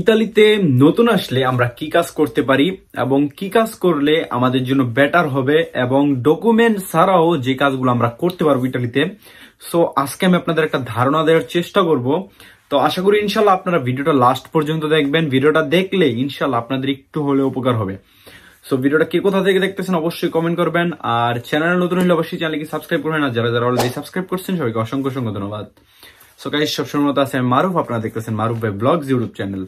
ইতালিতে নতুন আসলে আমরা কি কাজ করতে পারি এবং কি কাজ করলে আমাদের জন্য বেটার হবে এবং ডকুমেন্ট ছাড়াও যে কাজগুলো আমরা করতে পারবো ইতালিতে। সো আজকে আমি আপনাদের একটা ধারণা দেওয়ার চেষ্টা করব। তো আশা করি ইনশাল্লাহ আপনারা ভিডিওটা লাস্ট পর্যন্ত দেখবেন। ভিডিওটা দেখলে ইনশাল্লাহ আপনাদের একটু হলেও উপকার হবে। সো ভিডিওটা কে কোথা থেকে দেখতেছেন অবশ্যই কমেন্ট করবেন, আর চ্যানেল নতুন হলে অবশ্যই চ্যানেলকে সাবস্ক্রাইব করবেন, আর যারা যারা অলরেডি সাবস্ক্রাইব করছেন সবাইকে অসংখ্য অসংখ্য ধন্যবাদ। সো গাইস, সবসময় মতো আছে আমি মারুফ, আপনারা দেখতেছেন মারুফ ভাই ব্লগস ইউটিউব চ্যানেল।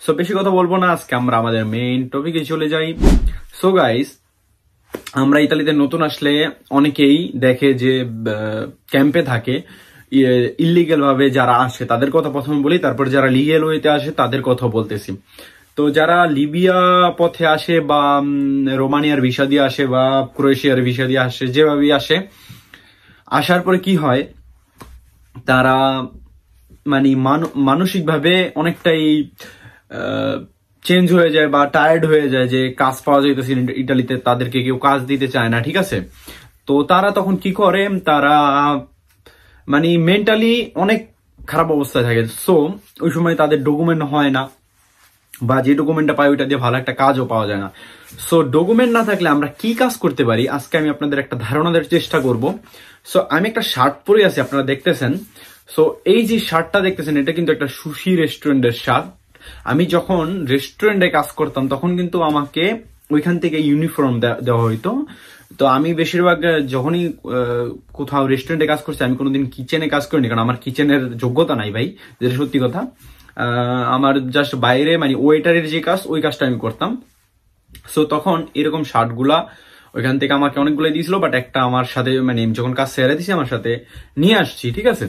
সো বেশি কথা বলবো না, আজকে আমরা আমাদের মেইন টপিকে চলে যাই। সো গাইস, আমরা ইতালিতে নতুন আসলে অনেকেই দেখে যে ক্যাম্পে থাকে ইলিগাল ভাবে যারা আসে তাদের কথা প্রথমে বলি, তারপর যারা লিগেল ওয়েতে আসে তাদের কথা বলতেছি। তো যারা লিবিয়া পথে আসে বা রোমানিয়ার ভিসা দিয়ে আসে বা ক্রোয়েশিয়ার ভিসা দিয়ে আসে, যেভাবেই আসে, আসার পরে কি হয়, তারা মানে মানসিকভাবে অনেকটাই চেঞ্জ হয়ে যায় বা টায়ার্ড হয়ে যায় যে কাজ পাওয়া যাইতেছে ইটালিতে, তাদেরকে কেউ কাজ দিতে চায় না, ঠিক আছে। তো তারা তখন কি করে, তারা মানে মেন্টালি অনেক খারাপ অবস্থায় থাকে। সো ওই সময় তাদের ডকুমেন্ট হয় না, বা যে ডকুমেন্টটা পাই ওইটা দিয়ে ভালো একটা কাজও পাওয়া যায় না। সো ডকুমেন্ট না থাকলে আমরা কি কাজ করতে পারি আজকে আমি আপনাদের একটা ধারণা দেওয়ার চেষ্টা করব। সো আমি একটা শার্ট পরে আছি, আপনারা দেখতেছেন। সো এই যে শার্টটা দেখতেছেন এটা কিন্তু একটা সুশি রেস্টুরেন্টের শার্ট। আমি যখন রেস্টুরেন্টে কাজ করতাম তখন কিন্তু আমাকে ওইখান থেকে ইউনিফর্ম দেওয়া হইতো। তো আমি বেশিরভাগ যখনই কোথাও রেস্টুরেন্টে কাজ করছি, আমি কোনোদিন কিচেনে কাজ করিনি, কারণ আমার কিচেনের যোগ্যতা নাই ভাই, যেটা সত্যি কথা। আমার জাস্ট বাইরে মানে ওয়েটারের যে কাজ, ওই কাজটা আমি করতাম। সো তখন এরকম শার্টগুলা ওইখান থেকে আমাকে অনেকগুলো দিয়েছিল, বাট একটা আমার সাথে মানে যখন কাজ সেরে দিছি আমার সাথে নিয়ে আসছি, ঠিক আছে।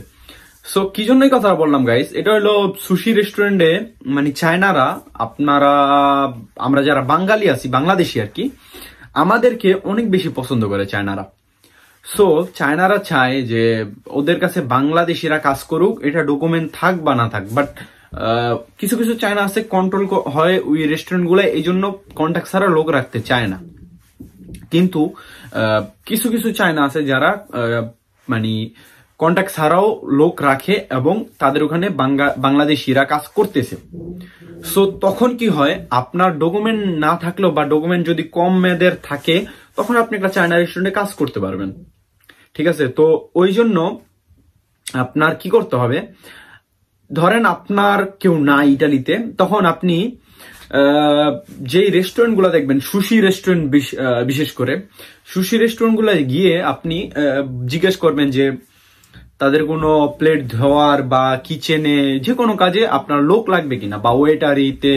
সো কি জন্যই কথা বললাম গাইস, এটা হলো সুশি রেস্টুরেন্টে মানে চায়নারা, আপনারা আমরা যারা বাঙালি আছি, বাংলাদেশি আর কি, আমাদেরকে অনেক বেশি পছন্দ করে চায়নারা। সো চায়নারা চায় যে ওদের কাছে বাংলাদেশিরা কাজ করুক, এটা ডকুমেন্ট থাক বা না থাক। বাট কিছু কিছু চায়না আছে কন্ট্রোল হয় ওই রেস্টুরেন্ট গুলো, এই জন্য কন্ট্যাক্ট ছাড়া লোক রাখতে চায় না। কিন্তু কিছু কিছু চায়না আছে যারা মানে কন্ট্যাক্ট ছাড়াও লোক রাখে এবং তাদের ওখানে বাংলাদেশিরা কাজ করতেছে। সো তখন কি হয়, আপনার ডকুমেন্ট না থাকলেও বা ডকুমেন্ট যদি কম মেয়াদের থাকে, তখন আপনি একটা চায়না রেস্টুরেন্টে কাজ করতে পারবেন, ঠিক আছে। তো ওই জন্য আপনার কি করতে হবে, ধরেন আপনার কেউ নাই ইটালিতে, তখন আপনি যেই রেস্টুরেন্ট গুলা দেখবেন, সুশি রেস্টুরেন্ট বিশেষ করে সুশি রেস্টুরেন্ট গুলা গিয়ে আপনি জিজ্ঞেস করবেন যে তাদের কোনো প্লেট ধোয়ার বা কিচেনে যে কোনো কাজে আপনার লোক লাগবে কিনা, বা ওয়েটারিতে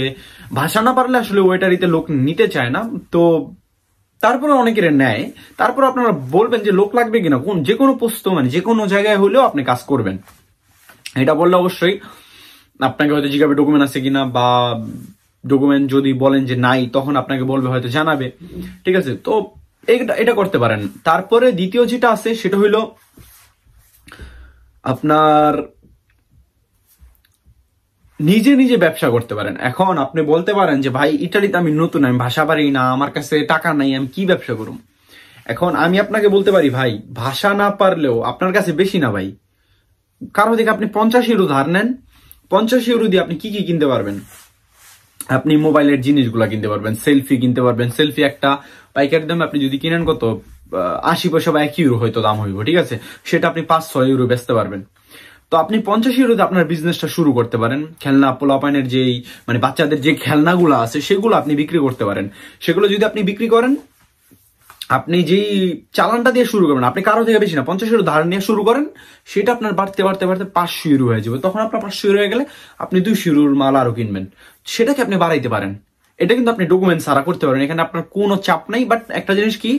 ভাষা না পারলে আসলে ওয়েটারিতে লোক নিতে চায় না, তো তারপরে অনেকের নেয়। তারপর আপনারা বলবেন যে লোক লাগবে কিনা, কোন যে কোনো পোস্ত মানে যে কোনো জায়গায় হলেও আপনি কাজ করবেন। এটা বললে অবশ্যই আপনাকে হয়তো জিজ্ঞাসা ডকুমেন্ট আছে কিনা, বা ডকুমেন্ট যদি বলেন যে নাই, তখন আপনাকে বলবে, হয়তো জানাবে, ঠিক আছে। তো এটা করতে পারেন। তারপরে দ্বিতীয় যেটা আছে সেটা হইলো আপনার নিজে নিজে ব্যবসা করতে পারেন। এখন আপনি বলতে পারেন যে ভাই ইটালিতে আমি নতুন, আমি ভাষা পারি না, আমার কাছে টাকা নাই, আমি কি ব্যবসা করুম। এখন আমি আপনাকে বলতে পারি ভাই, ভাষা না পারলেও আপনার কাছে বেশি না ভাই, কারো থেকে আপনি 50 ইউরো ধার নেন, 50 ইউরো দিয়ে আপনি কি কি কিনতে পারবেন, আপনি মোবাইলের জিনিসগুলা কিনতে পারবেন, সেলফি কিনতে পারবেন। সেলফি একটা পাইকারি দামে আপনি যদি কিনেন কত 80 পয়সা বা 1 ইউরো হয়তো দাম হইব, ঠিক আছে, সেটা আপনি 5-6 ইউরো বেচতে পারবেন। তো আপনি 50 ইউরোতে আপনার বিজনেসটা শুরু করতে পারেন। খেলনা পোলাপানের যেই মানে বাচ্চাদের যে খেলনাগুলো আছে সেগুলো আপনি বিক্রি করতে পারেন। সেগুলো যদি আপনি বিক্রি করেন, আপনি যেই চালানটা দিয়ে শুরু করবেন, আপনি কারো থেকে বেশি না 50 ইউরো ধার নিয়ে শুরু করেন, সেটা আপনার বাড়তে বাড়তে বাড়তে 500 ইউরো হয়ে যাবে। তখন আপনার 500 ইউরো হয়ে গেলে আপনি 200 ইউরোর মাল আরো কিনবেন, সেটাকে আপনি বাড়াইতে পারেন। এটা কিন্তু আপনি ডকুমেন্ট ছাড়া করতে পারেন, এখানে আপনার কোনো চাপ নাই। বাট একটা জিনিস কি,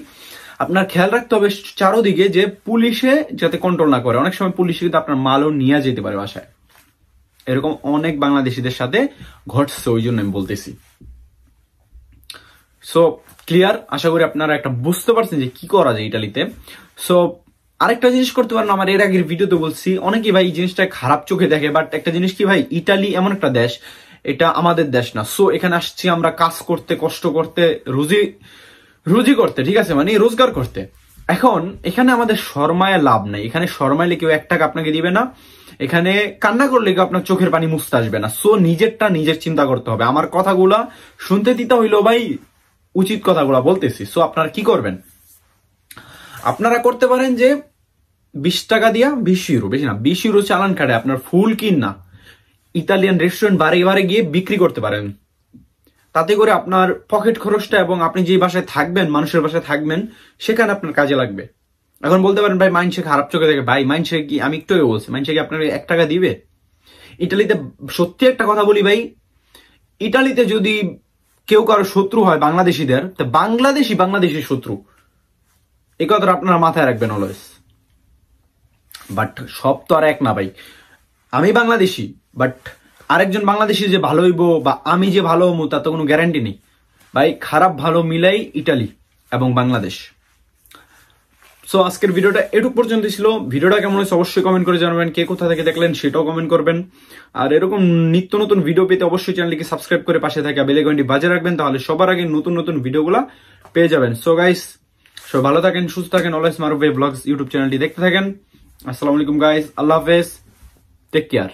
আপনার খেয়াল রাখতে হবে চারোদিকে যে পুলিশে যাতে কন্ট্রোল না করে। অনেক সময় পুলিশে কিন্তু আপনার মালও নিয়ে যেতে পারে বাসায়, এরকম অনেক বাংলাদেশিদের সাথে ঘটছে, ওই জন্য আমি বলতেছি। সো ক্লিয়ার, আশা করি আপনারা একটা বুঝতে পারছেন যে কি করা যায় ইটালিতে। সো আরেকটা জিনিস করতে পারেন, আমার এর আগের ভিডিওতে বলছি, অনেকে ভাই এই জিনিসটা খারাপ চোখে দেখে, বাট একটা জিনিস কি ভাই, ইটালি এমন একটা দেশ, এটা আমাদের দেশ না। সো এখানে আসছি আমরা কাজ করতে, কষ্ট করতে, রুজি করতে, ঠিক আছে, মানে রোজগার করতে। এখন এখানে আমাদের শর্মায় লাভ নাই, এখানে শর্মাইলে কেউ 1 টাকা আপনাকে দিবে না, এখানে কান্না করলে কেউ আপনার চোখের পানি মুছতে আসবে না। সো নিজেরটা নিজের চিন্তা করতে হবে। আমার কথাগুলা শুনতে দিতে হইলো ভাই, উচিত কথাগুলা বলতেছি। সো আপনারা কি করবেন, আপনারা করতে পারেন যে 20 টাকা দিয়া 20 ইউরো, বেশি না 20 ইউরো চালান কাটে আপনার ফুল কিন না ইতালিয়ান রেস্টুরেন্ট বারে বারে গিয়ে বিক্রি করতে পারেন। তাতে করে আপনার পকেট খরচটা এবং আপনি যে বাসায় থাকবেন, মানুষের বাসায় থাকবেন, সেখানে আপনার কাজে লাগবে। এখন বলতে পারেন ভাই মাইনসে খারাপ চোখে দেখে, ভাই মাইনসে কি, আমি একটু বলছি, মাইনসে কি আপনার 1 টাকা দিবে? ইটালিতে সত্যি একটা কথা বলি ভাই, ইটালিতে যদি কেউ কারো শত্রু হয় বাংলাদেশিদের, তো বাংলাদেশি শত্রু, এই কথাটা আপনারা মাথায় রাখবেন অলওয়েজ। বাট সব তো আর এক না ভাই, আমি বাংলাদেশি বাট আরেকজন বাংলাদেশি যে ভালো হইব বা আমি যে ভালো হবো তার তো কোনো গ্যারান্টি নেই ভাই। খারাপ ভালো মিলাই ইটালি এবং বাংলাদেশ। সো আজকের ভিডিওটা এটুক পর্যন্ত ছিল। ভিডিওটা কেমন হয়েছে অবশ্যই কমেন্ট করে জানাবেন, কে কোথা থেকে দেখলেন সেটাও কমেন্ট করবেন। আর এরকম নিত্য নতুন ভিডিও পেতে অবশ্যই চ্যানেলটিকে সাবস্ক্রাইব করে পাশে থাকা বেল আইকনটি বাজিয়ে রাখবেন, তাহলে সবার আগে নতুন নতুন ভিডিওগুলো পেয়ে যাবেন। সো গাইস, সব ভালো থাকেন, সুস্থ থাকেন, অলওয়েজ মারুফ ভাই ব্লগস ইউটিউব চ্যানেলটি দেখতে থাকেন। আসসালামু আলাইকুম গাইস, আল্লাহ হাফেজ, টেক কেয়ার।